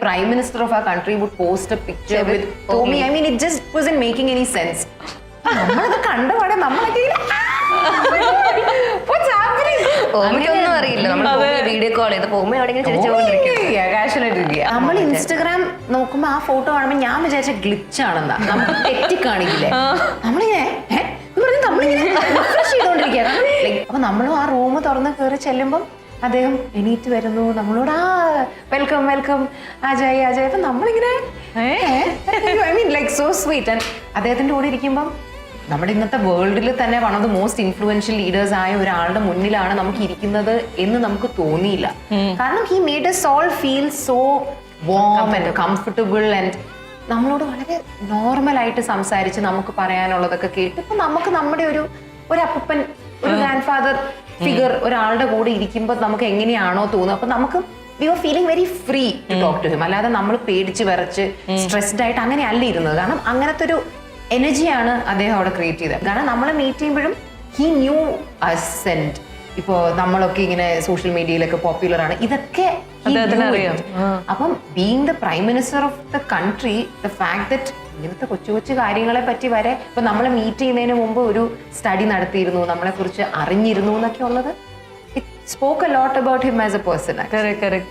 Prime Minister of our country would post a picture with Tommy. I mean, it just wasn't making any sense. നമ്മളത് കണ്ടുപാടെ നമ്മളൊക്കെ ഒന്നും അറിയില്ല. Video call ചെയ്ത് പോകുമ്പോ എവിടെയെങ്കിലും ചിരിച്ചുകൊണ്ടിരിക്കും. നമ്മൾ ഇൻസ്റ്റഗ്രാം നോക്കുമ്പോ ആ ഫോട്ടോ കാണുമ്പോ ഞാൻ വിചാരിച്ച ഗ്ലിച്ച് ആണെന്നാ, നമുക്ക് തെറ്റി കാണിക്കില്ലേ, നമ്മളിങ്ങനെ ചെയ്തോണ്ടിരിക്കുക. അപ്പൊ നമ്മളും ആ റൂം തുറന്ന് കയറി ചെല്ലുമ്പം അദ്ദേഹം എണീറ്റ് വരുന്നു, നമ്മളോട് വെൽക്കം വെൽക്കം അജയ് അജയ്. അപ്പൊ നമ്മളിങ്ങനെ I mean like so sweet. And അദ്ദേഹത്തിന്റെ കൂടെ ഇരിക്കുമ്പം നമ്മുടെ ഇന്നത്തെ വേൾഡിൽ തന്നെ one of the most influential leaders ആയ ഒരാളുടെ മുന്നിലാണ് നമുക്ക് ഇരിക്കുന്നത് എന്ന് നമുക്ക് തോന്നിയില്ല. കാരണം he made us all feel so warm and comfortable and നമ്മളോട് വളരെ നോർമലായിട്ട് സംസാരിച്ച് നമുക്ക് പറയാനുള്ളതൊക്കെ കേട്ട് ഇപ്പൊ നമുക്ക് നമ്മുടെ ഒരു അപ്പൂപ്പൻ, ഒരു ഗ്രാൻഡ് ഫാദർ ഫിഗർ ഒരാളുടെ കൂടെ ഇരിക്കുമ്പോൾ നമുക്ക് എങ്ങനെയാണോ തോന്നുന്നത്, അപ്പൊ നമുക്ക് we are feeling very free to talk to him. അല്ലാതെ നമ്മൾ പേടിച്ച് വിറച്ച് സ്ട്രെസ്ഡ് ആയിട്ട് അങ്ങനെയല്ല ഇരുന്നത്. കാരണം അങ്ങനത്തെ ഒരു എനർജിയാണ് അദ്ദേഹം അവിടെ ക്രിയേറ്റ് ചെയ്തത്. കാരണം നമ്മളെ മീറ്റ് ചെയ്യുമ്പോഴും ഹി ന്യൂ അസ്. ആൻഡ് ഇപ്പോ നമ്മളൊക്കെ ഇങ്ങനെ സോഷ്യൽ മീഡിയയിലൊക്കെ പോപ്പുലർ ആണ്, ഇതൊക്കെ അറിയാം. അപ്പം being the prime minister of the country, the fact that ഇങ്ങനത്തെ കൊച്ചു കൊച്ചു കാര്യങ്ങളെ പറ്റി വരെ ഇപ്പൊ നമ്മളെ മീറ്റ് ചെയ്യുന്നതിന് മുമ്പ് ഒരു സ്റ്റഡി നടത്തിയിരുന്നു, നമ്മളെ കുറിച്ച് അറിഞ്ഞിരുന്നു എന്നൊക്കെ ഉള്ളത്, it spoke a lot about him as A person. Correct.